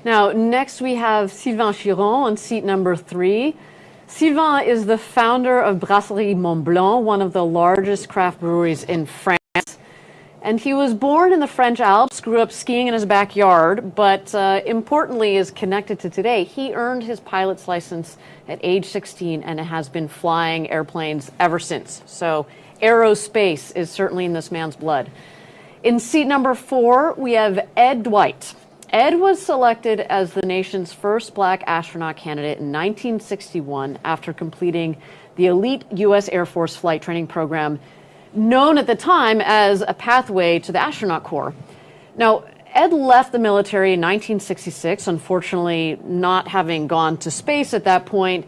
Now, next we have Sylvain Chiron on seat number 3. Sylvain is the founder of Brasserie Mont Blanc, one of the largest craft breweries in France. And he was born in the French Alps, grew up skiing in his backyard, but importantly is connected to today. He earned his pilot's license at age 16 and has been flying airplanes ever since. So aerospace is certainly in this man's blood. In seat number 4, we have Ed Dwight. Ed was selected as the nation's first black astronaut candidate in 1961 after completing the elite U.S. Air Force flight training program, known at the time as a pathway to the astronaut corps. Now, Ed left the military in 1966, unfortunately not having gone to space at that point,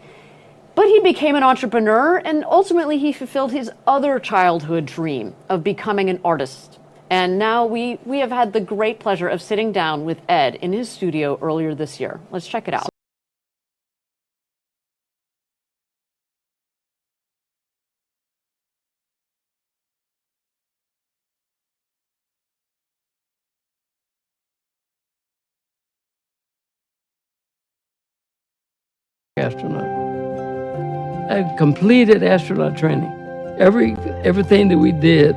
but he became an entrepreneur and ultimately he fulfilled his other childhood dream of becoming an artist. And now we have had the great pleasure of sitting down with Ed in his studio earlier this year. Let's check it out. Astronaut. I completed astronaut training. Everything that we did,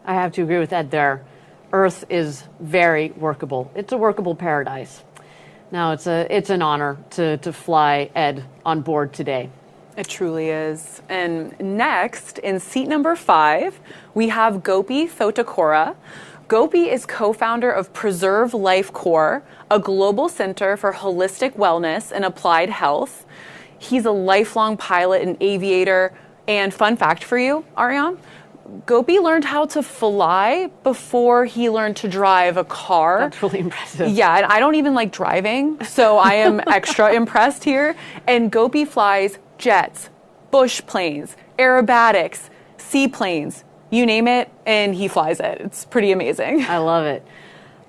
I have to agree with Ed there. Earth is very workable. It's a workable paradise. Now, it's an honor to fly Ed on board today. It truly is. And next, in seat number 5, we have Gopi Thotakura. Gopi is co-founder of Preserve Life Corps, a global center for holistic wellness and applied health. He's a lifelong pilot and aviator. And fun fact for you, Ariane, Gopi learned how to fly before he learned to drive a car. That's really impressive. Yeah, and I don't even like driving, so I am extra impressed here. And Gopi flies jets, bush planes, aerobatics, seaplanes, you name it, and he flies it. It's pretty amazing. I love it.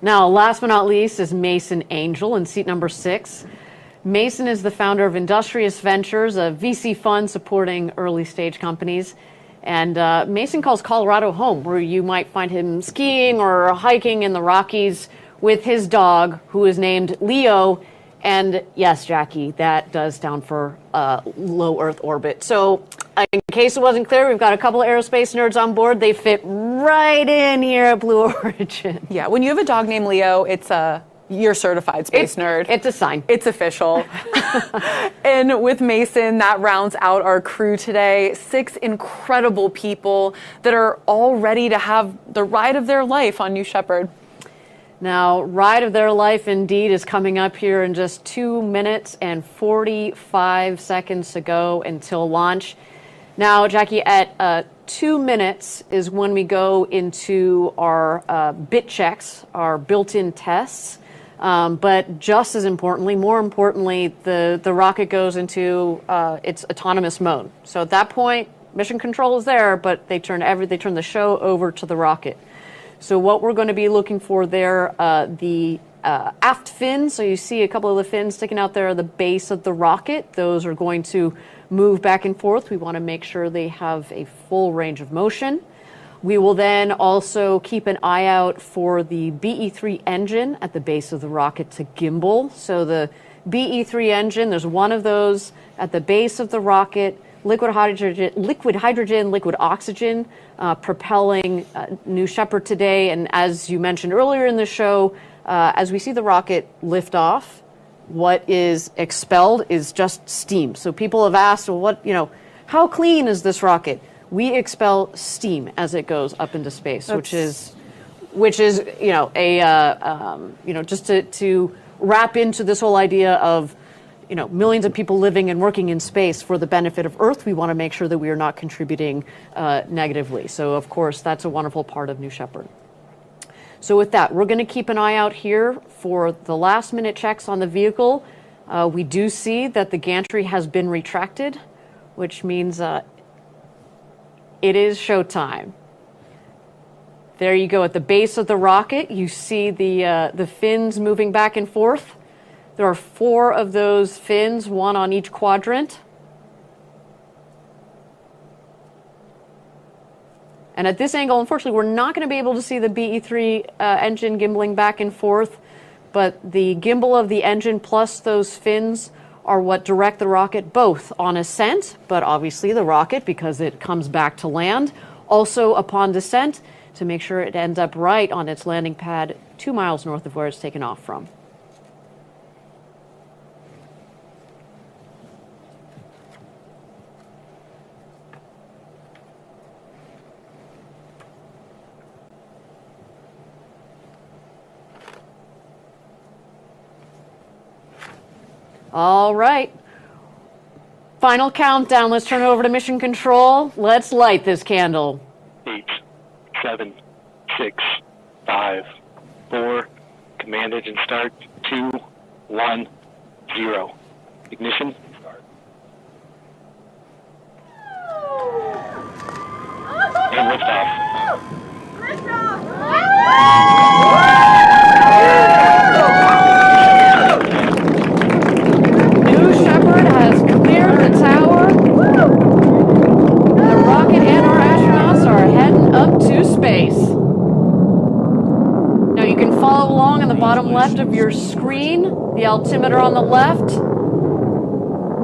Now, last but not least is Mason Angel in seat number 6. Mason is the founder of Industrious Ventures, a VC fund supporting early stage companies. And Mason calls Colorado home, where you might find him skiing or hiking in the Rockies with his dog, who is named Leo. And yes, Jackie, that does stand for low Earth orbit. So in case it wasn't clear, we've got a couple of aerospace nerds on board. They fit right in here at Blue Origin. Yeah, when you have a dog named Leo, you're certified space nerd. It's a sign. It's official. And with Mason, that rounds out our crew today. 6 incredible people that are all ready to have the ride of their life on New Shepard. Now, ride of their life indeed is coming up here in just 2 minutes and 45 seconds to go until launch. Now, Jackie, at 2 minutes is when we go into our bit checks, our built-in tests. But just as importantly, more importantly, the rocket goes into its autonomous mode. So at that point, mission control is there, but they turn the show over to the rocket. So what we're going to be looking for there, the aft fins. So you see a couple of the fins sticking out there at the base of the rocket. Those are going to move back and forth. We want to make sure they have a full range of motion. We will then also keep an eye out for the BE-3 engine at the base of the rocket to gimbal. So the BE-3 engine, there's one of those at the base of the rocket, liquid hydrogen, liquid oxygen, propelling New Shepard today. And as you mentioned earlier in the show, as we see the rocket lift off, what is expelled is just steam. So people have asked, well, how clean is this rocket? We expel steam as it goes up into space, which is just to wrap into this whole idea of millions of people living and working in space for the benefit of Earth. We want to make sure that we are not contributing negatively. So, of course, that's a wonderful part of New Shepard. So with that, we're going to keep an eye out here for the last-minute checks on the vehicle. We do see that the gantry has been retracted, which means it is showtime. There you go. At the base of the rocket, you see the fins moving back and forth. There are 4 of those fins, 1 on each quadrant. And at this angle, unfortunately, we're not going to be able to see the BE-3 engine gimbaling back and forth, but the gimbal of the engine plus those fins are what direct the rocket both on ascent, but obviously the rocket, because it comes back to land, also upon descent to make sure it ends up right on its landing pad 2 miles north of where it's taken off from. All right. Final countdown. Let's turn it over to mission control. Let's light this candle. 8, 7, 6, 5, 4. Command engine start. 2, 1, 0. Ignition. Start. And liftoff. New Shepard has cleared the tower. The rocket and our astronauts are heading up to space. Now you can follow along on the bottom left of your screen. The altimeter on the left.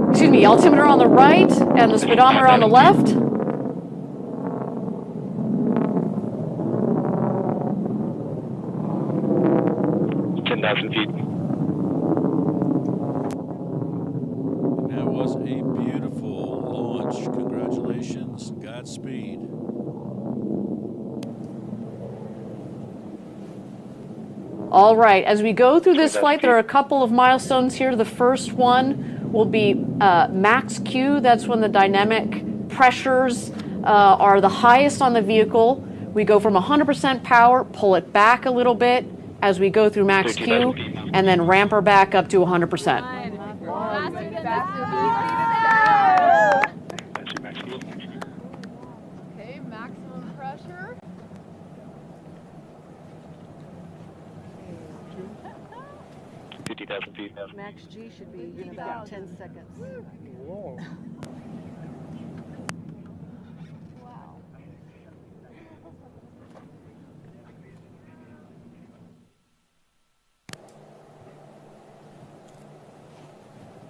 Excuse me, altimeter on the right and the speedometer on the left. 10,000 feet. That was a beautiful launch. Congratulations. Godspeed. All right, as we go through this flight, there are a couple of milestones here. The first one will be max Q. That's when the dynamic pressures are the highest on the vehicle. We go from 100% power, pull it back a little bit as we go through max Q, and then ramp her back up to 100%. Okay, maximum pressure. 50,000 feet. Max G should be in about 10 seconds.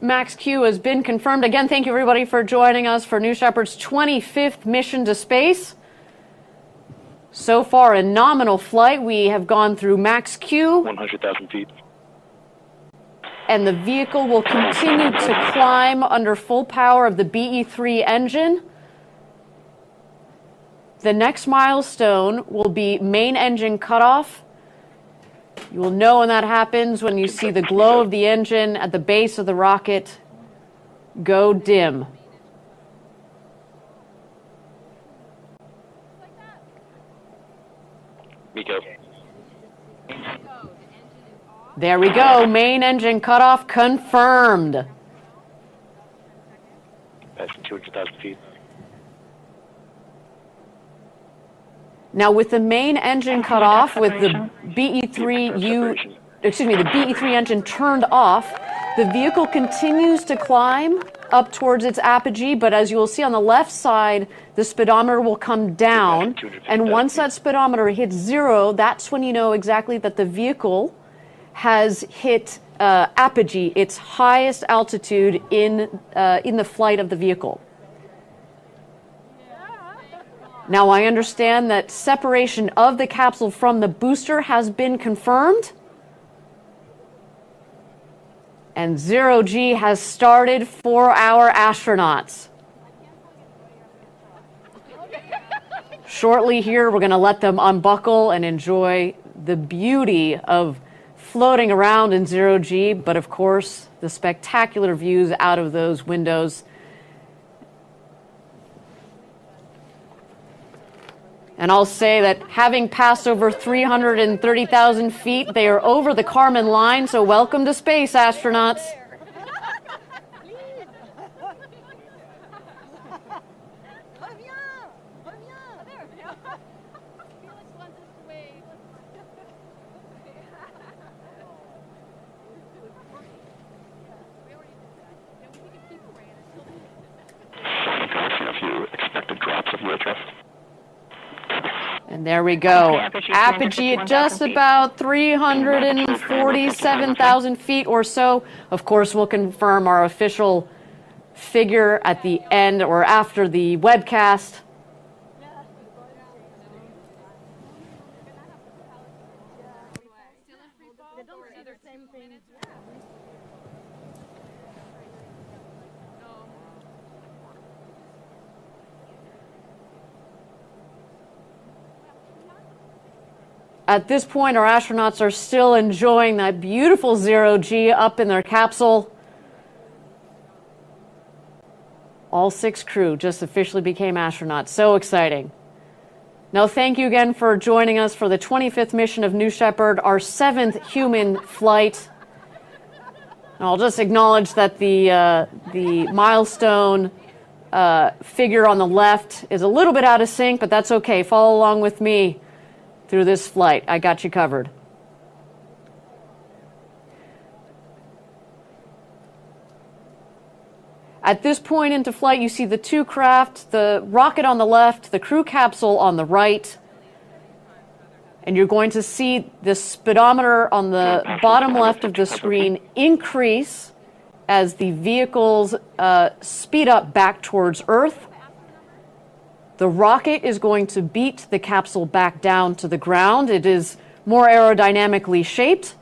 Max Q has been confirmed. Again, thank you everybody for joining us for New Shepard's 25th mission to space. So far, a nominal flight. We have gone through max Q. 100,000 feet. And the vehicle will continue to climb under full power of the BE-3 engine. The next milestone will be main engine cutoff. You will know when that happens when you see the glow of the engine at the base of the rocket go dim. Miko. There we go. Main engine cutoff confirmed. Passing 200,000 feet. Now, with the main engine cut off, with the BE3 engine turned off, the vehicle continues to climb up towards its apogee, but as you will see on the left side, the speedometer will come down, and once that speedometer hits 0, that's when you know exactly that the vehicle has hit apogee, its highest altitude in the flight of the vehicle. Now, I understand that separation of the capsule from the booster has been confirmed. And 0G has started for our astronauts. Shortly here, we're going to let them unbuckle and enjoy the beauty of floating around in 0G, but of course, the spectacular views out of those windows. And I'll say that having passed over 330,000 feet, they are over the Kármán line, so welcome to space, astronauts. A few expected drops of UHF. And there we go. Apogee at just about 347,000 feet or so. Of course, we'll confirm our official figure at the end or after the webcast. At this point, our astronauts are still enjoying that beautiful 0G up in their capsule. All 6 crew just officially became astronauts. So exciting. Now, thank you again for joining us for the 25th mission of New Shepard, our 7th human flight. And I'll just acknowledge that the milestone figure on the left is a little bit out of sync, but that's okay. Follow along with me through this flight. I got you covered. At this point into flight, you see the 2 craft, the rocket on the left, the crew capsule on the right, and you're going to see the speedometer on the bottom left of the screen increase as the vehicles speed up back towards Earth. The rocket is going to beat the capsule back down to the ground. It is more aerodynamically shaped.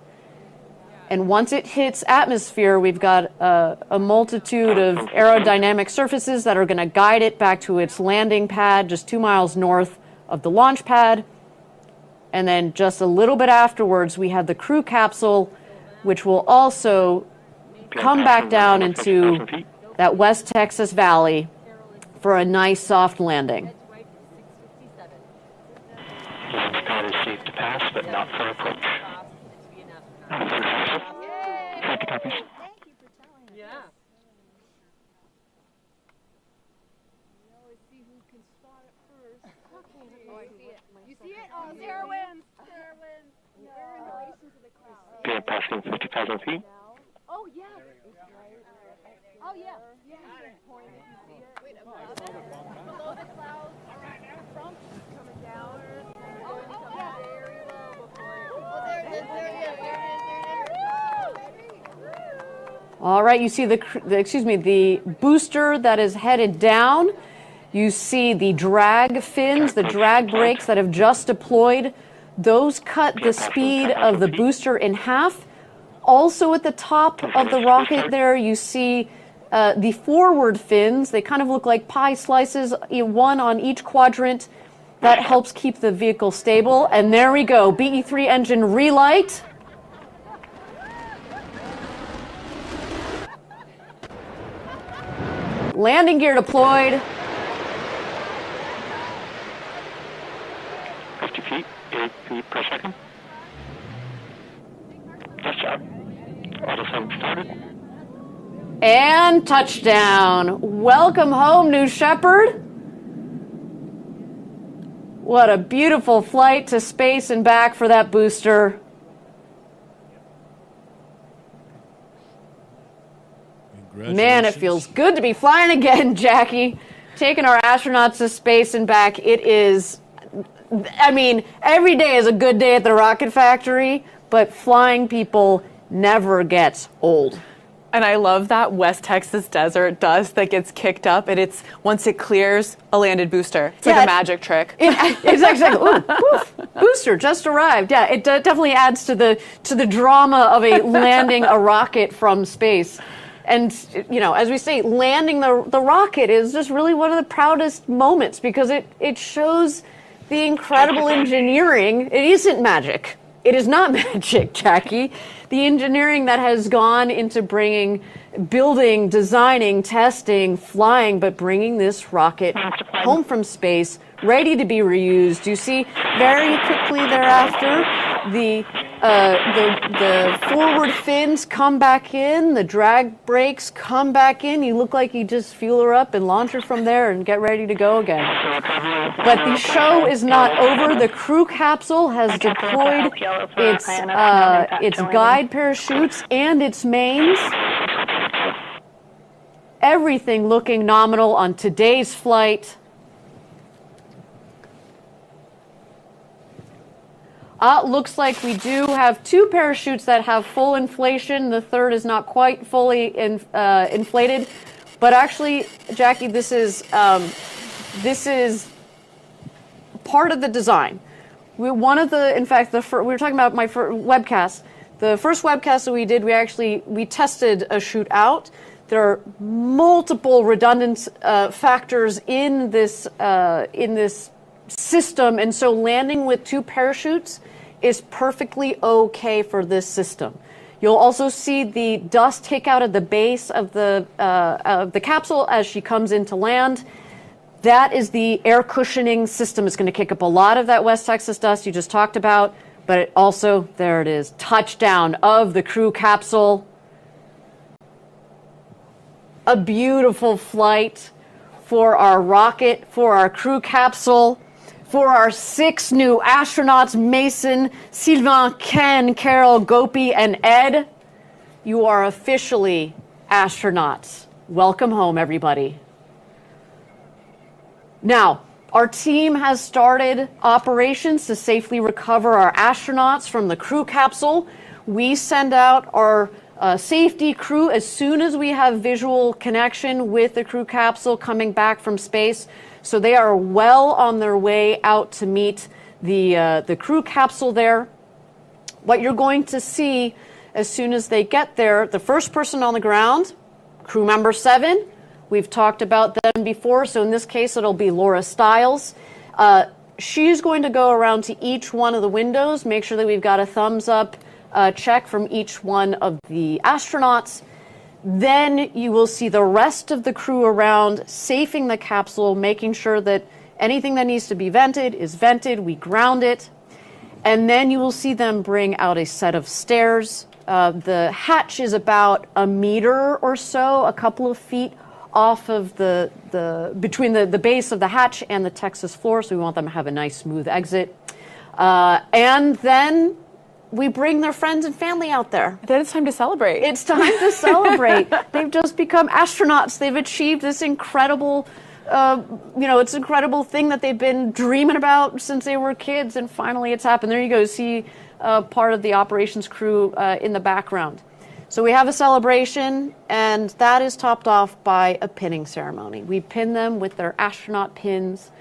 And once it hits atmosphere, we've got a multitude of aerodynamic surfaces that are going to guide it back to its landing pad just 2 miles north of the launch pad. And then just a little bit afterwards, we have the crew capsule, which will also come back down into that West Texas Valley for a nice soft landing. Launch pad is safe to pass, but not for approach. Copy, copies. Thank you for telling us. Yeah. We always see who can spot it first. Oh, I see it. You see it? Oh, Sarah wins. Sarah wins. We're in relation to the crowd. Okay, passing 50,000 feet. Oh, yeah. Oh, yeah. Yeah. Wait, above it? Below the clouds. From coming down. Oh, yeah. Very low before it. Oh, there it is. There it is. All right, you see the booster that is headed down. You see the drag fins, the drag brakes that have just deployed. Those cut the speed of the booster in half. Also at the top of the rocket there, you see the forward fins. They kind of look like pie slices, one on each quadrant. That helps keep the vehicle stable. And there we go, BE3 engine relight. Landing gear deployed. 50 feet, 8 feet per second. Nice job. Autosum started. And touchdown. Welcome home, New Shepard. What a beautiful flight to space and back for that booster. Man, it feels good to be flying again, Jackie. Taking our astronauts to space and back. It is, I mean, every day is a good day at the rocket factory, but flying people never gets old. And I love that West Texas desert dust that gets kicked up, and it's once it clears, a landed booster. It's like a magic trick. It's actually, ooh, poof, booster just arrived. Yeah, it definitely adds to the drama of a landing a rocket from space. And, you know, as we say, landing the rocket is just really one of the proudest moments because it shows the incredible engineering. It isn't magic. It is not magic, Jackie. The engineering that has gone into building, designing, testing, flying, but bringing this rocket home from space, ready to be reused. You see, very quickly thereafter, the forward fins come back in, the drag brakes come back in. You look like you just fuel her up and launch her from there and get ready to go again. But the show is not over. The crew capsule has deployed its guide parachutes and its mains. Everything looking nominal on today's flight. Looks like we do have 2 parachutes that have full inflation. The third is not quite fully inflated. But actually, Jackie, this is part of the design. We were talking about my webcast. The first webcast that we did, we tested a chute out. There are multiple redundant factors in this system, and so landing with 2 parachutes is perfectly okay for this system. You'll also see the dust take out at the base of the capsule as she comes into land. That is the air cushioning system. It's going to kick up a lot of that West Texas dust you just talked about, but it also, there it is, touchdown of the crew capsule. A beautiful flight for our rocket, for our crew capsule, for our 6 new astronauts, Mason, Sylvain, Ken, Carol, Gopi, and Ed. You are officially astronauts. Welcome home, everybody. Now, our team has started operations to safely recover our astronauts from the crew capsule. We send out our safety crew as soon as we have visual connection with the crew capsule coming back from space. So they are well on their way out to meet the crew capsule there. What you're going to see as soon as they get there, the first person on the ground, crew member 7. We've talked about them before, so in this case it'll be Laura Stiles. She's going to go around to each one of the windows, make sure that we've got a thumbs up check from each one of the astronauts. Then you will see the rest of the crew around, safing the capsule, making sure that anything that needs to be vented is vented. We ground it. And then you will see them bring out a set of stairs. The hatch is about a meter or so, a couple of feet off of between the base of the hatch and the Texas floor, so we want them to have a nice smooth exit. And then we bring their friends and family out there. Then it's time to celebrate. It's time to celebrate. They've just become astronauts. They've achieved this incredible, it's an incredible thing that they've been dreaming about since they were kids, and finally it's happened. There you go. See part of the operations crew in the background. So we have a celebration, and that is topped off by a pinning ceremony. We pin them with their astronaut pins,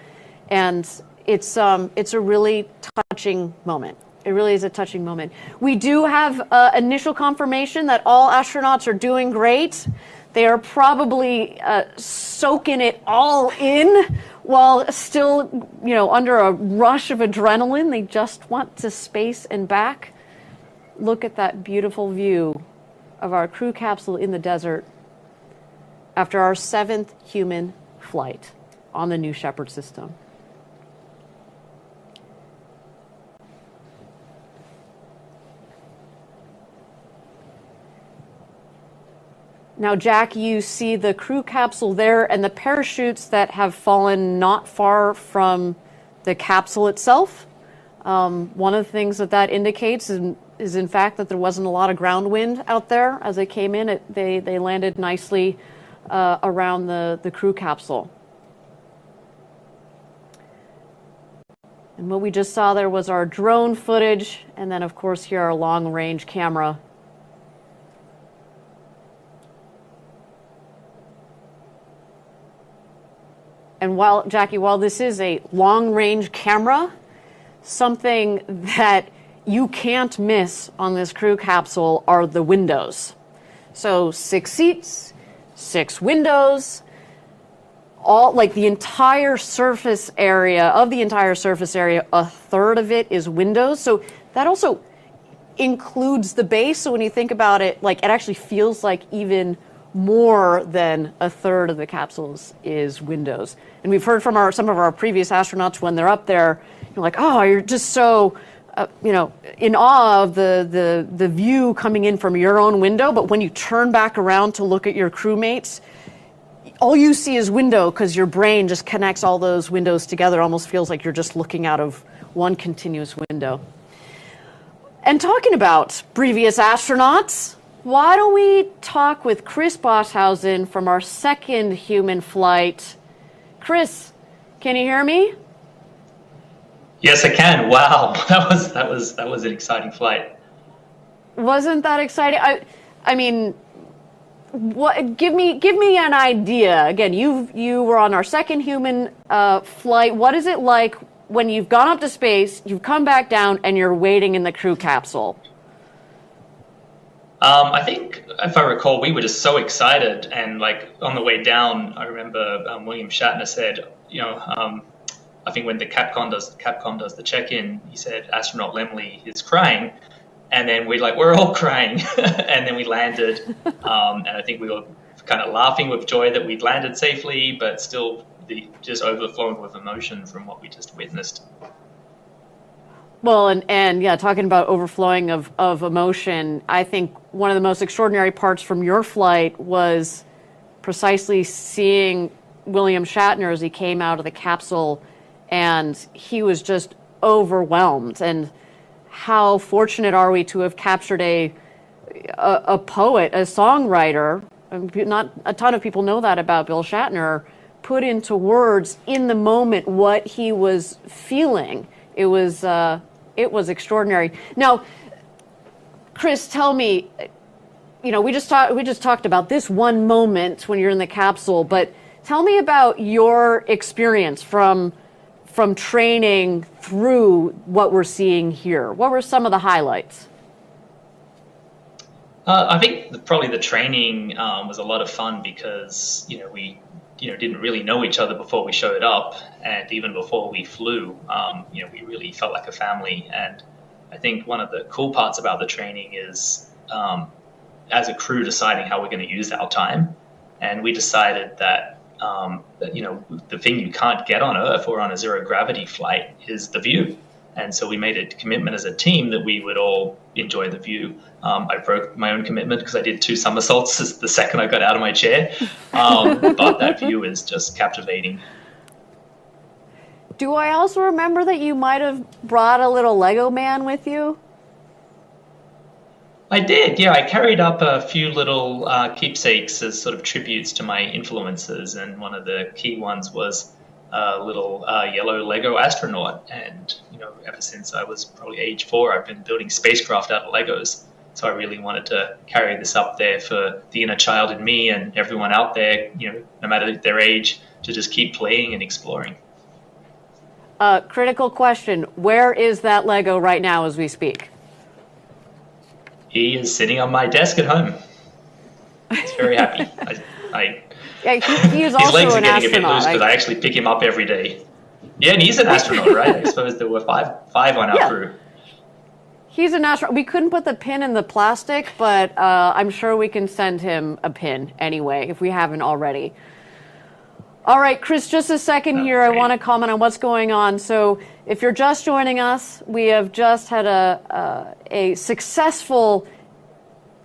and it's a really touching moment. It really is a touching moment. We do have initial confirmation that all astronauts are doing great. They are probably soaking it all in while still, under a rush of adrenaline. They just want to space and back. Look at that beautiful view of our crew capsule in the desert. after our 7th human flight on the New Shepard system. Now, Jack, you see the crew capsule there and the parachutes that have fallen not far from the capsule itself. One of the things that indicates is in fact that there wasn't a lot of ground wind out there as they came in. They landed nicely around the crew capsule. And what we just saw there was our drone footage, and then of course here our long-range camera. And Jackie, while this is a long-range camera, something that you can't miss on this crew capsule are the windows. So 6 seats, 6 windows, all like the entire surface area, a third of it is windows. So that also includes the base. So when you think about it, like it actually feels like even more than a third of the capsules is windows. And we've heard from some of our previous astronauts when they're up there, you're like, oh, you're just so, in awe of the view coming in from your own window. But when you turn back around to look at your crewmates, all you see is window because your brain just connects all those windows together. It almost feels like you're just looking out of one continuous window. And talking about previous astronauts, why don't we talk with Chris Boshausen from our 2nd human flight. Chris, can you hear me? Yes, I can. Wow, that was an exciting flight. Wasn't that exciting? I mean, what? Give me an idea. Again, you were on our 2nd human flight. What is it like when you've gone up to space, you've come back down, and you're waiting in the crew capsule? I think, if I recall, we were just so excited, and like on the way down, I remember William Shatner said, I think when the Capcom does the check-in, he said astronaut Lemley is crying, and then we're all crying, and then we landed, and I think we were kind of laughing with joy that we'd landed safely, but still just overflowing with emotion from what we just witnessed. Well, and yeah, talking about overflowing of emotion, I think one of the most extraordinary parts from your flight was precisely seeing William Shatner as he came out of the capsule, and he was just overwhelmed. And how fortunate are we to have captured a poet, a songwriter. Not a ton of people know that about Bill Shatner, put into words in the moment what he was feeling. It was extraordinary. Now, Chris, tell me, we just talked about this one moment when you're in the capsule, but tell me about your experience from training through what we're seeing here. What were some of the highlights? I think probably the training was a lot of fun because we didn't really know each other before we showed up, and even before we flew, we really felt like a family. And I think one of the cool parts about the training is, as a crew, deciding how we're going to use our time. And we decided that, the thing you can't get on Earth or on a zero gravity flight is the view. And so we made a commitment as a team that we would all enjoy the view. I broke my own commitment because I did 2 somersaults the second I got out of my chair. But that view is just captivating. Do I also remember that you might have brought a little Lego man with you? I did, yeah. I carried up a few little keepsakes as sort of tributes to my influences. And one of the key ones was a little yellow Lego astronaut. And, ever since I was probably age 4, I've been building spacecraft out of Legos. So I really wanted to carry this up there for the inner child in me and everyone out there, no matter their age, to just keep playing and exploring. Critical question. Where is that Lego right now as we speak? He is sitting on my desk at home. He's very happy. Yeah, he is his also legs are an getting astronaut. a bit loose because I actually pick him up every day. Yeah, and he's an astronaut, right? I suppose there were five on our crew. He's an astronaut. We couldn't put the pin in the plastic, but I'm sure we can send him a pin anyway, if we haven't already. All right, Chris, just a second here. I want to comment on what's going on. So if you're just joining us, we have just had a successful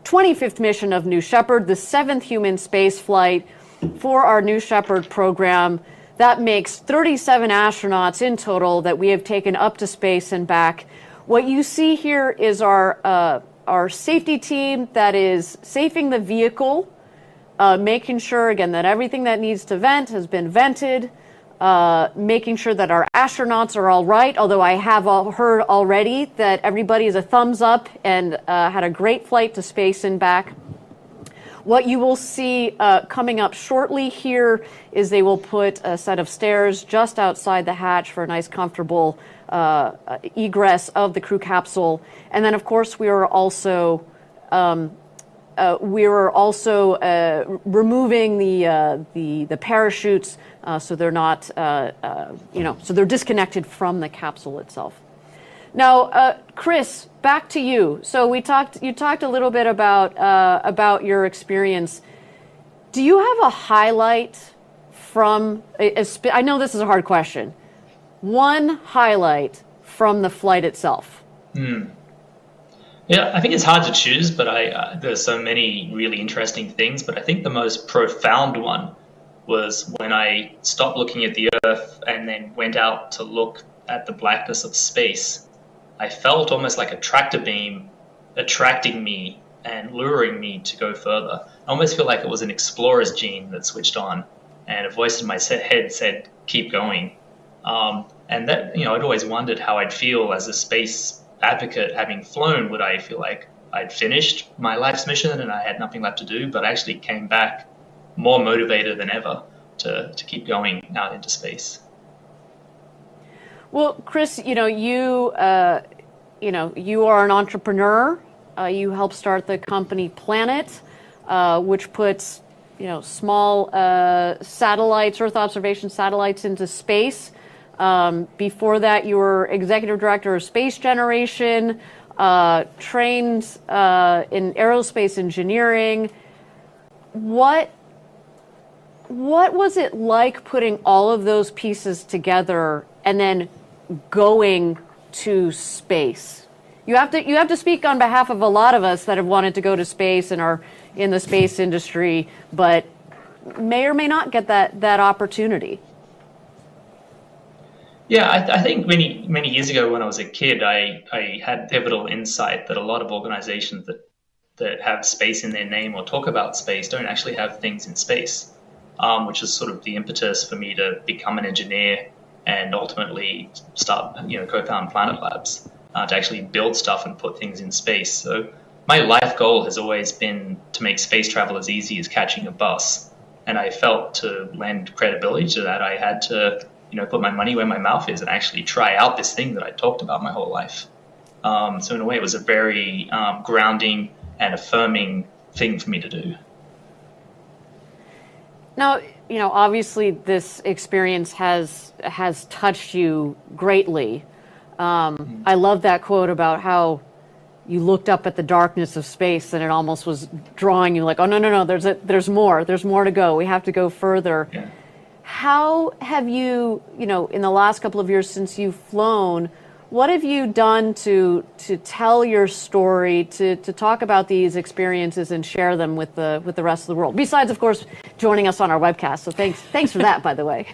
25th mission of New Shepard, the 7th human space flight for our New Shepard program. That makes 37 astronauts in total that we have taken up to space and back. What you see here is our safety team that is safing the vehicle, making sure, again, that everything that needs to vent has been vented, making sure that our astronauts are all right, although I have heard already that everybody is a thumbs up and had a great flight to space and back. What you will see coming up shortly here is they will put a set of stairs just outside the hatch for a nice, comfortable egress of the crew capsule. And then, of course, we are also removing the parachutes so they're not, so they're disconnected from the capsule itself. Now, Chris, back to you. So you talked a little bit about your experience. Do you have a highlight from? I know this is a hard question. One highlight from the flight itself. Yeah, I think it's hard to choose, but there's so many really interesting things. But I think the most profound one was when I stopped looking at the Earth and then went out to look at the blackness of space. I felt almost like a tractor beam attracting me and luring me to go further. I almost feel like it was an explorer's gene that switched on, and a voice in my head said, "Keep going." And that, I'd always wondered how I'd feel as a space advocate having flown. Would I feel like I'd finished my life's mission and I had nothing left to do? But I actually came back more motivated than ever to keep going out into space. Well, Chris, you are an entrepreneur. You helped start the company Planet, which puts, small satellites, Earth observation satellites into space. Before that, you were executive director of Space Generation, trained in aerospace engineering. What was it like putting all of those pieces together and then going to space? You have to speak on behalf of a lot of us that have wanted to go to space and are in the space industry, but may or may not get that opportunity. Yeah, I think many years ago when I was a kid, I had pivotal insight that a lot of organizations that have space in their name or talk about space don't actually have things in space, which is sort of the impetus for me to become an engineer and ultimately start, co-found Planet Labs, to actually build stuff and put things in space. So my life goal has always been to make space travel as easy as catching a bus. And I felt to lend credibility to that, I had to, put my money where my mouth is and actually try out this thing that I talked about my whole life. So in a way, it was a very grounding and affirming thing for me to do. Now, obviously this experience has touched you greatly. I love that quote about how you looked up at the darkness of space and it almost was drawing you like, oh, no, there's more to go. We have to go further. Yeah. How have you, in the last couple of years since you've flown, what have you done to tell your story, to talk about these experiences and share them with the rest of the world? Besides, of course, joining us on our webcast. So thanks for that, by the way.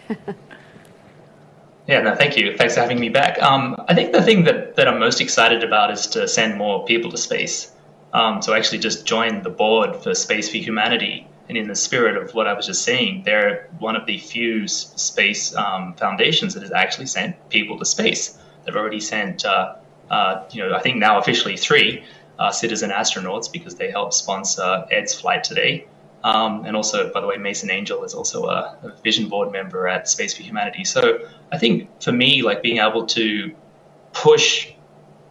Yeah, no, thank you. Thanks for having me back. I think the thing that I'm most excited about is to send more people to space. So I actually just joined the board for Space for Humanity. And in the spirit of what I was just saying, they're one of the few space foundations that has actually sent people to space. They've already sent, I think now officially 3 citizen astronauts because they helped sponsor Ed's flight today. And also, by the way, Mason Angel is also a vision board member at Space for Humanity. So I think for me, like being able to push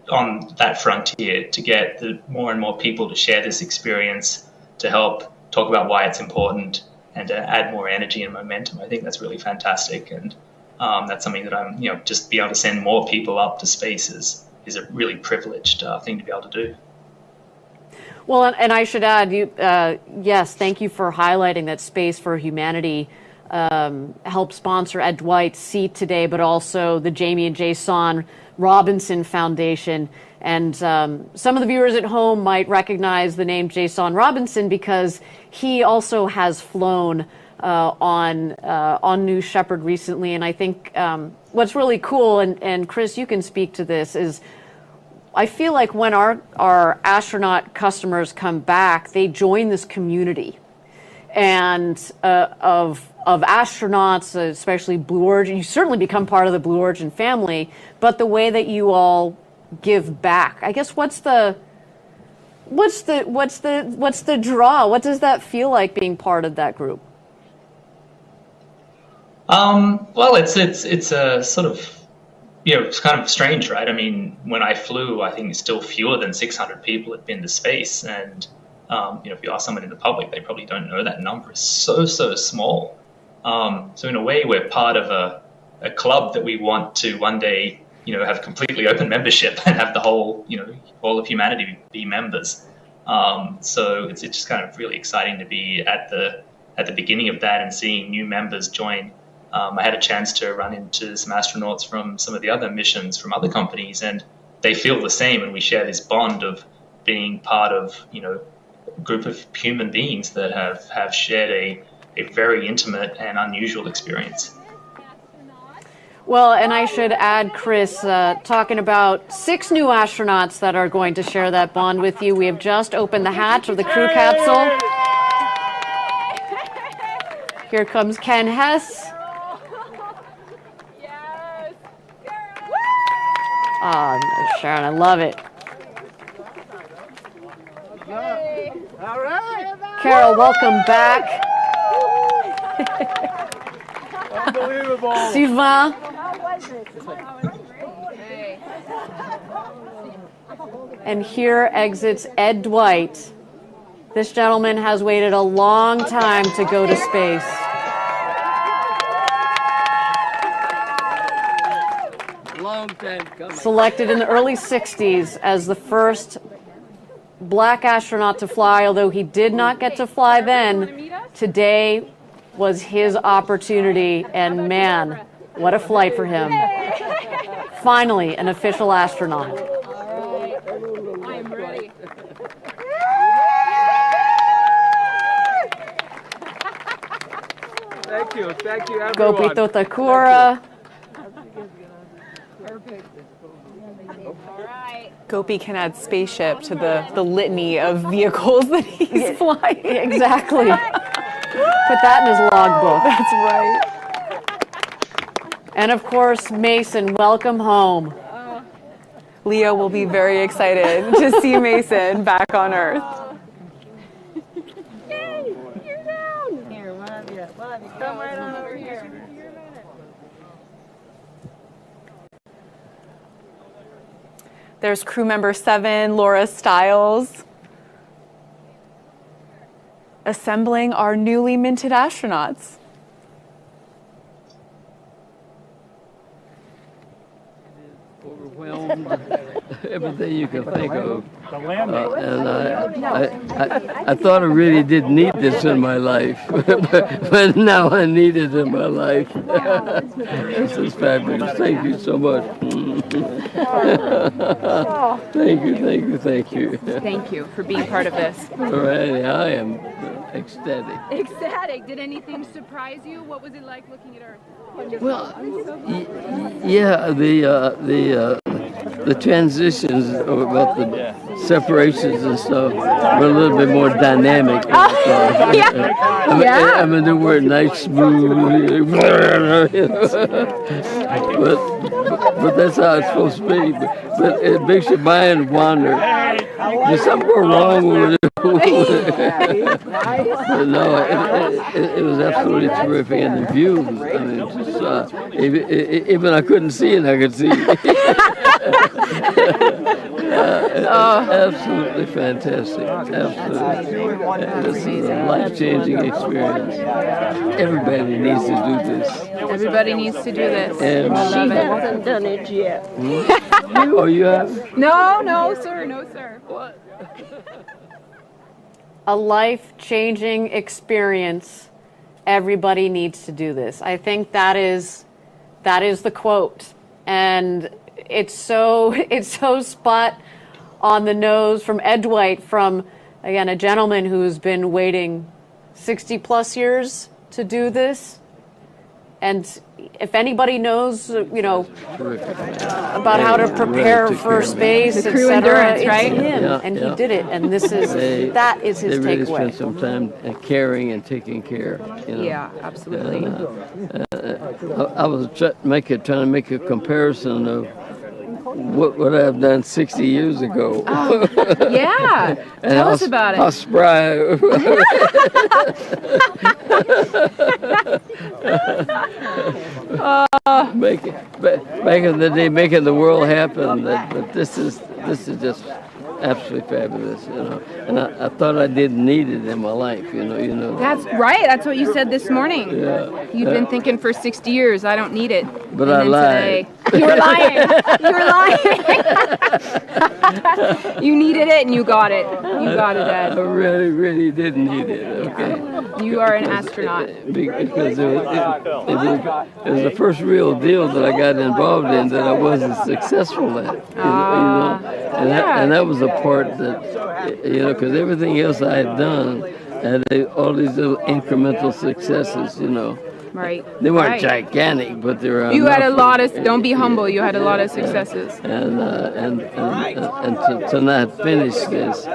on that frontier to get more and more people to share this experience, to help talk about why it's important and to add more energy and momentum, I think that's really fantastic. And that's something that I'm, just be able to send more people up to space is is a really privileged thing to be able to do. Well, and I should add, yes, thank you for highlighting that Space for Humanity helped sponsor at Dwight's seat today, but also the Jamie and Jason Robinson Foundation. And some of the viewers at home might recognize the name Jason Robinson because he also has flown on New Shepard recently. And I think what's really cool, and Chris, you can speak to this, is I feel like when our astronaut customers come back, they join this community and of astronauts, especially Blue Origin. You certainly become part of the Blue Origin family, but the way that you all give back, I guess, what's the draw? What does that feel like being part of that group? Well, it's a sort of, it's kind of strange, right? I mean, when I flew, I think still fewer than 600 people had been to space. And, if you ask someone in the public, they probably don't know that number is so small. So in a way, we're part of a club that we want to one day, have completely open membership and have the whole, all of humanity be members. So it's just kind of really exciting to be at the beginning of that and seeing new members join. I had a chance to run into some astronauts from some of the other missions from other companies, and they feel the same, and we share this bond of being part of, a group of human beings that have shared a very intimate and unusual experience. Well, and I should add, Chris, talking about 6 new astronauts that are going to share that bond with you. We have just opened the hatch of the crew capsule. Here comes Ken Hess. Oh, Sharon, I love it. All right. Carol, welcome back. Unbelievable. Sylvain. And here exits Ed Dwight. This gentleman has waited a long time to go to space. Long time coming. Selected in the early 60s as the first black astronaut to fly, although he did not get to fly then. Today was his opportunity, and man, what a flight for him. Finally, an official astronaut. I'm ready. Thank you, everyone. Gopi Thotakura. Gopi can add spaceship to the litany of vehicles that he's flying. Exactly. Put that in his logbook. That's right. And of course, Mason, welcome home. Leo will be very excited to see Mason back on Earth. Yay! You're down. Here, one of you. Come right on over here. There's crew member 7, Laura Stiles, assembling our newly minted astronauts. Overwhelmed, everything you can think of. And I thought I really didn't need this in my life, but now I need it in my life. This is fabulous. Thank you so much. Thank you. Thank you for being part of this. All right, I am ecstatic. Ecstatic. Did anything surprise you? What was it like looking at Earth? Well, yeah, the transitions about the separations and stuff were a little bit more dynamic. I mean, they weren't nice, smooth, but that's how it's supposed to be. But it makes your mind wander. There's something wrong with it. But no, it was absolutely terrific, and the view. I mean, just even I couldn't see it, I could see it. Absolutely fantastic. Absolutely. This is a life-changing experience. Everybody needs to do this. Everybody needs to do this. And I love it. Hasn't done it yet. Oh, you have? No, sir. What? A life-changing experience. Everybody needs to do this. I think that is the quote, and it's so spot on the nose from Ed Dwight, from again a gentleman who's been waiting 60 plus years to do this. And if anybody knows, about how to prepare for space, The crew etc., endurance, it's right? him, and he did it. And that is his They really takeaway. spent some time caring and taking care. Yeah, absolutely. I was trying to make a comparison of what I've done 60 years ago. Yeah. And Tell us about How it. spry. Back in the day, making the world happen. But this is just absolutely fabulous, And I thought I didn't need it in my life, That's right. That's what you said this morning. Yeah. You've been thinking for 60 years, I don't need it. But And I then lied. today, you were lying. You needed it and you got it. You got it, I Ed. really, really didn't need it. Okay. You are an astronaut. Because it was the first real deal that I got involved in that I wasn't successful at. And that was the part that, because everything else I had done had all these little incremental successes, Right. They weren't Right. gigantic, but they were. You had a enough. lot of, don't be humble, you had a lot of successes. And to not finish this,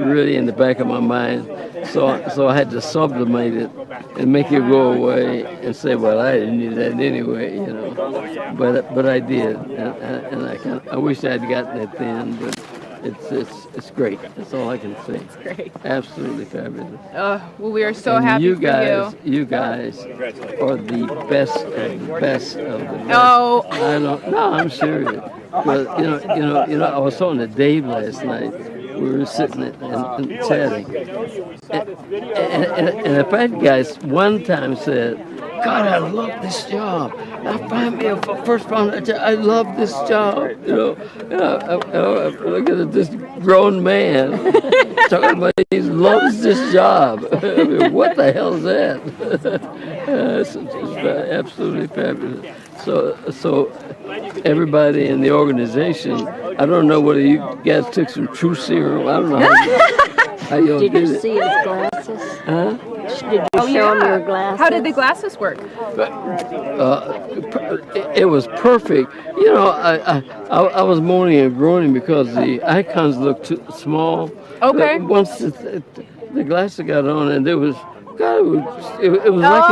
really in the back of my mind, so I had to sublimate it and make it go away and say, well, I didn't need that anyway, But I did, and I wish I'd gotten it then, but it's great. That's all I can say. It's great. Absolutely fabulous. Well, we are so And happy you for guys, you. you guys are the best of the best of the best. Oh. No, I'm serious. But I was talking to Dave last night. We were sitting and chatting, and a fat guy one time said, "God, I love this job. I find me a first round. I love this job." I look at this grown man talking about he loves this job. I mean, what the hell is that? It's absolutely fabulous. So everybody in the organization, I don't know whether you guys took some true serum. I don't know how you Did did you it. see his glasses? Huh? Did you show him your glasses? How did the glasses work? It was perfect. I was moaning and groaning because the icons looked too small. Okay. But once the glasses got on, and there was, God, it was like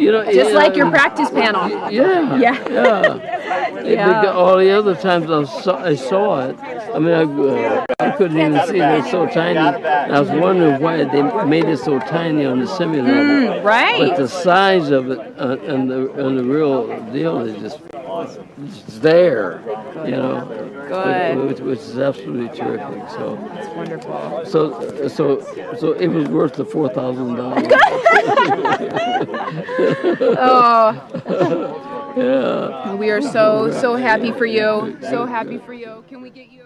it was, Just like your practice panel. Yeah. Yeah. All the other times I saw it, I mean, I couldn't even see it. It was so tiny. And I was wondering why they made it so tiny on the semi-level. Right. But the size of it and the real deal is just there, Good. which is absolutely terrific. So That's wonderful. so it was worth the $4,000. Oh, Yeah. we are so happy for you. So happy for you. Can we get you?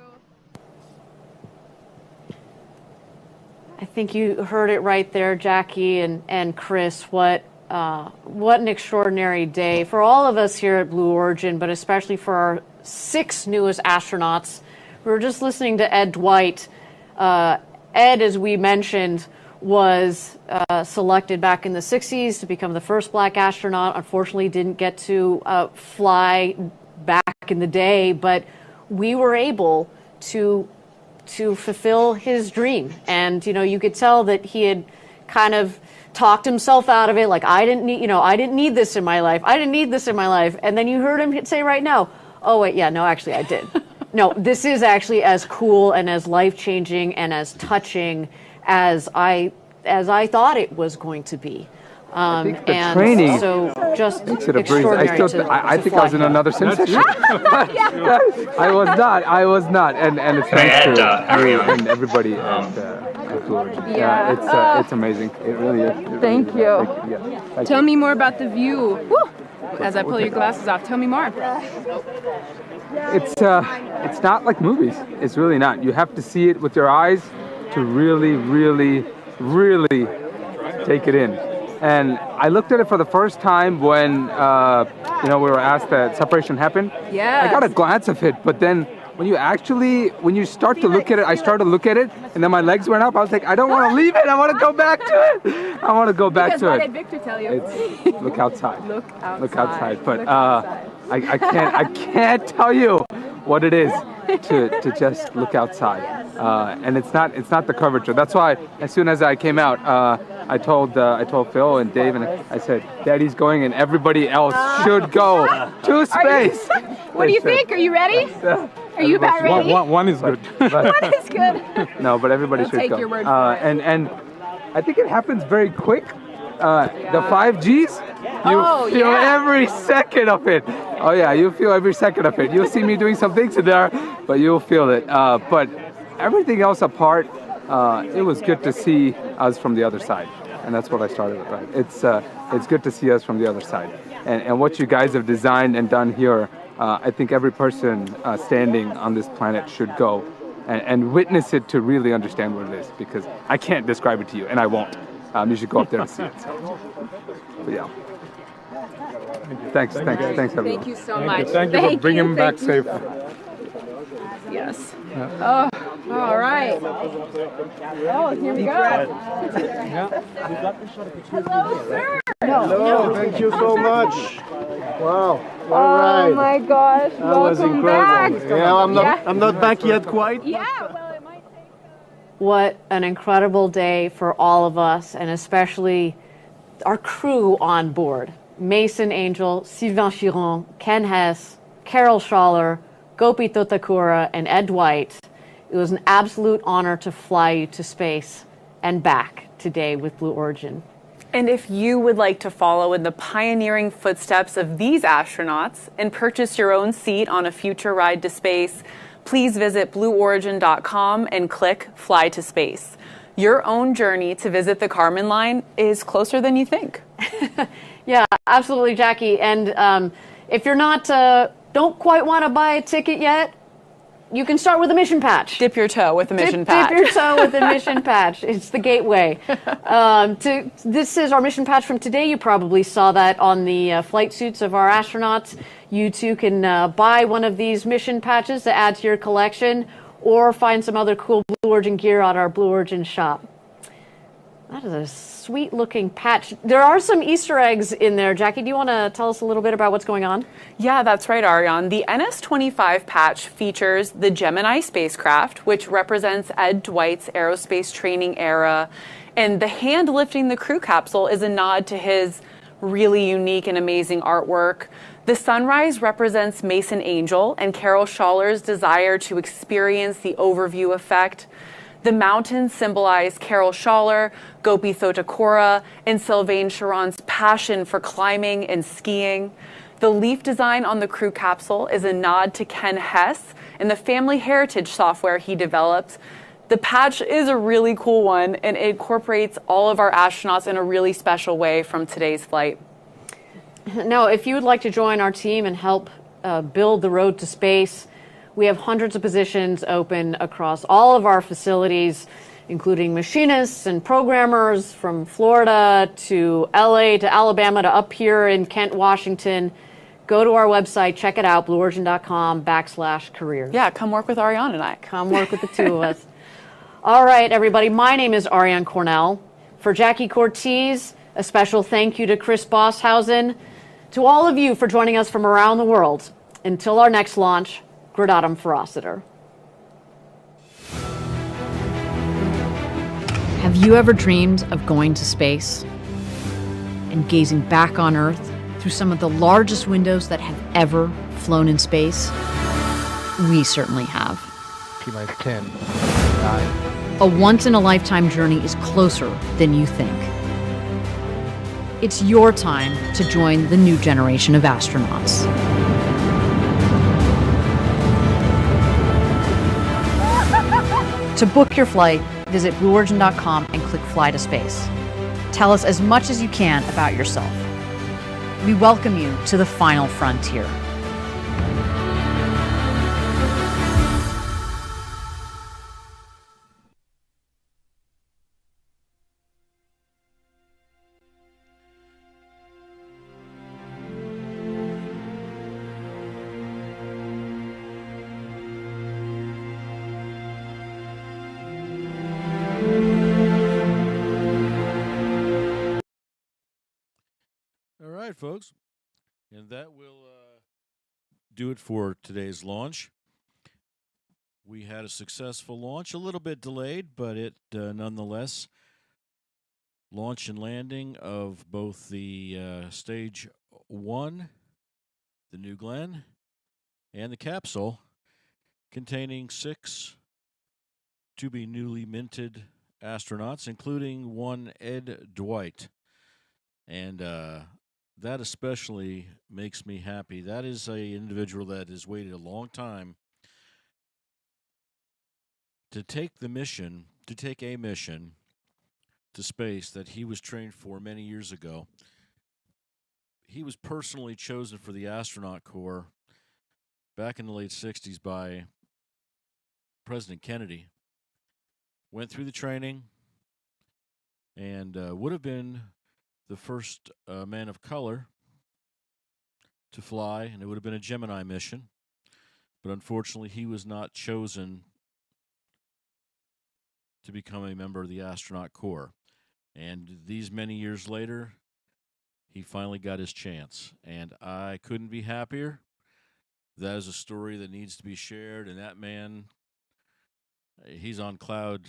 I think you heard it right there, Jackie and Chris. What an extraordinary day for all of us here at Blue Origin, but especially for our 6 newest astronauts. We were just listening to Ed Dwight. Ed, as we mentioned, was selected back in the 60s to become the first black astronaut. Unfortunately, didn't get to fly back in the day, but we were able to fulfill his dream. And, you could tell that he had kind of talked himself out of it. Like, I didn't need this in my life. I didn't need this in my life. And then you heard him say right now, oh, wait, yeah, no, actually I did. No, this is actually as cool and as life-changing and as touching as I thought it was going to be. I think the and training so just makes it a breeze. extraordinary I think I was in another sim session. I was not, and it's thanks to you and everybody at Blue Origin. It's amazing. It really is. Thank you. Thank Tell you. me more about the view. Woo! As I pull your glasses off, tell me more. It's not like movies. It's really not. You have to see it with your eyes to really, really, really take it in. And I looked at it for the first time when we were asked that separation happened. Yes. I got a glance of it, but then when you start to look at it, I started to look at it, and then my legs went up. I was like, I don't want to leave it. I want to go back to it. I want to go back Because to what it. did Victor tell you? It's look outside. Look outside. Look outside. But Look outside. I can't tell you what it is to just look outside. And it's not the curvature. That's why as soon as I came out, I told Phil and Dave, and I said, Daddy's going, and everybody else should go to space. What do you think? Are you ready? Are you about ready? One is good. One is good. No, but everybody I'll should take go. your word for it. And I think it happens very quick. The 5Gs, you feel every second of it. Oh yeah, you feel every second of it. You'll see me doing some things in there, but you'll feel it. But everything else apart, it was good to see us from the other side. And that's what I started with, right? It's good to see us from the other side. And what you guys have designed and done here, I think every person standing on this planet should go and witness it to really understand what it is, because I can't describe it to you, and I won't. You should go up there and see it. But yeah. Thanks everyone. Thank you so much. Thank you for bringing him back safe. Yes. Oh, all right. Oh, here we go. Hello, sir. Hello, thank you so much. Wow. All right. Oh my gosh. That was Welcome incredible. back. Yeah, I'm not back yet quite. Yeah, well, it might take What an incredible day for all of us, and especially our crew on board. Mason Angel, Sylvain Chiron, Ken Hess, Carol Schaller, Gopi Thotakura, and Ed Dwight. It was an absolute honor to fly you to space and back today with Blue Origin. And if you would like to follow in the pioneering footsteps of these astronauts and purchase your own seat on a future ride to space, please visit blueorigin.com and click Fly to Space. Your own journey to visit the Kármán line is closer than you think. Yeah, absolutely, Jackie. And if you're not, don't quite want to buy a ticket yet, you can start with a mission patch. Dip your toe with a mission patch. Dip your toe with a mission patch. It's the gateway. This is our mission patch from today. You probably saw that on the flight suits of our astronauts. You too can buy one of these mission patches to add to your collection, or find some other cool Blue Origin gear at our Blue Origin shop. That is a sweet looking patch. There are some Easter eggs in there. Jackie, do you want to tell us a little bit about what's going on? Yeah, that's right, Ariane. The NS-25 patch features the Gemini spacecraft, which represents Ed Dwight's aerospace training era. And the hand lifting the crew capsule is a nod to his really unique and amazing artwork. The sunrise represents Mason Angel and Carol Schaller's desire to experience the overview effect. The mountains symbolize Carol Schaller, Gopi Thotakura, and Sylvain Chiron's passion for climbing and skiing. The leaf design on the crew capsule is a nod to Ken Hess and the family heritage software he developed. The patch is a really cool one, and it incorporates all of our astronauts in a really special way from today's flight. Now, if you would like to join our team and help build the road to space, we have hundreds of positions open across all of our facilities, including machinists and programmers from Florida to LA to Alabama to up here in Kent, Washington. Go to our website, check it out, blueorigin.com/careers. Yeah, come work with Ariane and I. Come work with the two of us. All right, everybody, my name is Ariane Cornell. For Jackie Cortez, a special thank you to Chris Bosshausen. To all of you for joining us from around the world. Until our next launch, Gradatum Ferociter. Have you ever dreamed of going to space and gazing back on Earth through some of the largest windows that have ever flown in space? We certainly have. T-minus 10, 9. A once-in-a-lifetime journey is closer than you think. It's your time to join the new generation of astronauts. To book your flight, visit blueorigin.com and click Fly to Space. Tell us as much as you can about yourself. We welcome you to the final frontier. All right, folks. And that will do it for today's launch. We had a successful launch, a little bit delayed, but it nonetheless, launch and landing of both the Stage 1, the New Glenn, and the capsule containing 6 to be newly minted astronauts, including one Ed Dwight. And that especially makes me happy. That is an individual that has waited a long time to take a mission to space that he was trained for many years ago. He was personally chosen for the astronaut corps back in the late 60s by President Kennedy. Went through the training and would have been the first man of color to fly, and it would have been a Gemini mission. But unfortunately, he was not chosen to become a member of the astronaut corps. And these many years later, he finally got his chance. And I couldn't be happier. That is a story that needs to be shared. And that man, he's on cloud,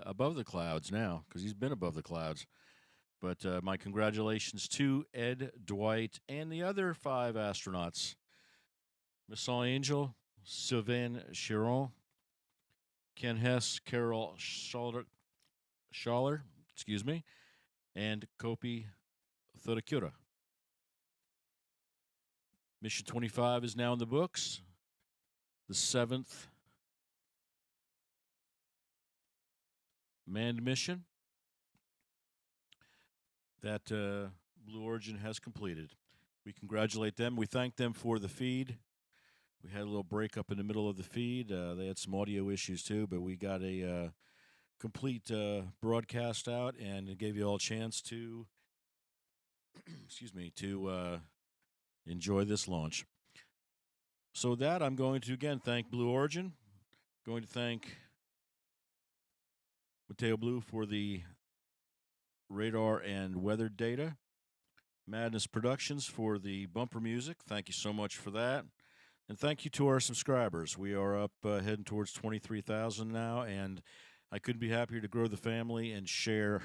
above the clouds now, because he's been above the clouds. But my congratulations to Ed, Dwight, and the other 5 astronauts. Miss Angel, Sylvain Chiron, Ken Hess, Carol Schaller, and Gopi Thotakura. Mission 25 is now in the books. The 7th manned mission that Blue Origin has completed. We congratulate them. We thank them for the feed. We had a little break up in the middle of the feed. They had some audio issues too, but we got a complete broadcast out, and it gave you all a chance to, enjoy this launch. So with that, I'm going to again thank Blue Origin. Going to thank meteoblue for the radar and weather data. Maddness Productions for the bumper music. Thank you so much for that. And thank you to our subscribers. We are up heading towards 23,000 now, and I couldn't be happier to grow the family and share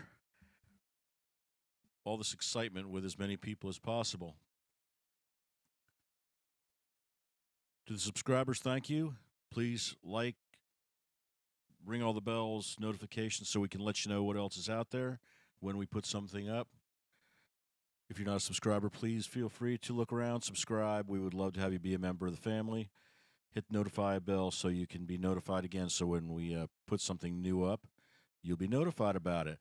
all this excitement with as many people as possible. To the subscribers, thank you. Please like, ring all the bells, notifications, so we can let you know what else is out there when we put something up. If you're not a subscriber, please feel free to look around, subscribe. We would love to have you be a member of the family. Hit the notify bell so you can be notified again, so when we put something new up, you'll be notified about it.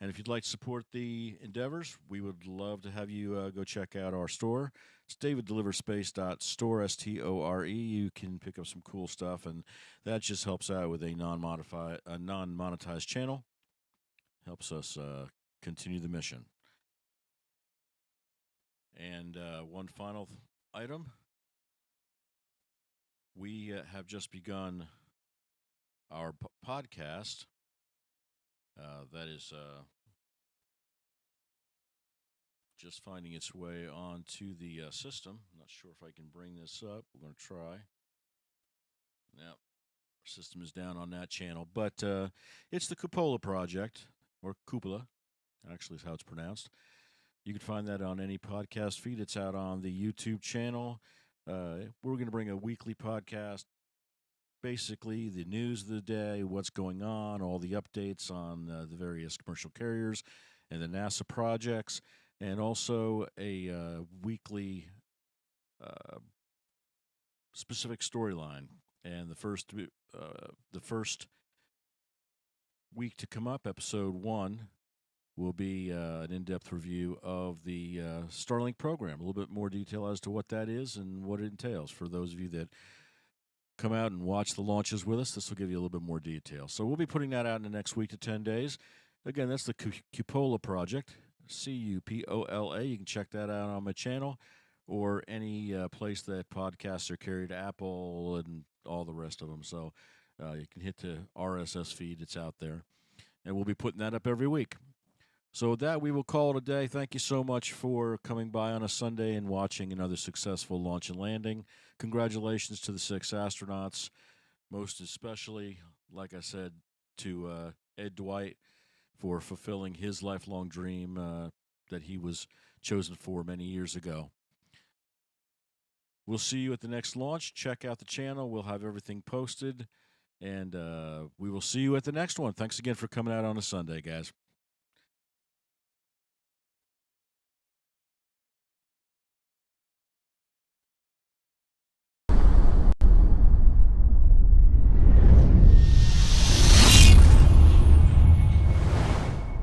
And if you'd like to support the endeavors, we would love to have you go check out our store. It's daviddeliverspace.store, S-T-O-R-E. You can pick up some cool stuff, and that just helps out with a non-monetized channel. Helps us continue the mission. And one final item. We have just begun our podcast. That is just finding its way onto the system. I'm not sure if I can bring this up. We're going to try. Yep. Our system is down on that channel. But it's the Cupola Project, or Cupola, actually is how it's pronounced. You can find that on any podcast feed. It's out on the YouTube channel. We're going to bring a weekly podcast, basically the news of the day, what's going on, all the updates on the various commercial carriers, and the NASA projects, and also a weekly specific storyline. And the first week to come up, episode 1, will be an in-depth review of the Starlink program. A little bit more detail as to what that is and what it entails. For those of you that come out and watch the launches with us, this will give you a little bit more detail. So we'll be putting that out in the next week to 10 days. Again, that's the Cupola Project, Cupola. You can check that out on my channel or any place that podcasts are carried, Apple and all the rest of them. So you can hit the RSS feed. It's out there. And we'll be putting that up every week. So with that, we will call it a day. Thank you so much for coming by on a Sunday and watching another successful launch and landing. Congratulations to the 6 astronauts, most especially, like I said, to Ed Dwight for fulfilling his lifelong dream that he was chosen for many years ago. We'll see you at the next launch. Check out the channel. We'll have everything posted, and we will see you at the next one. Thanks again for coming out on a Sunday, guys.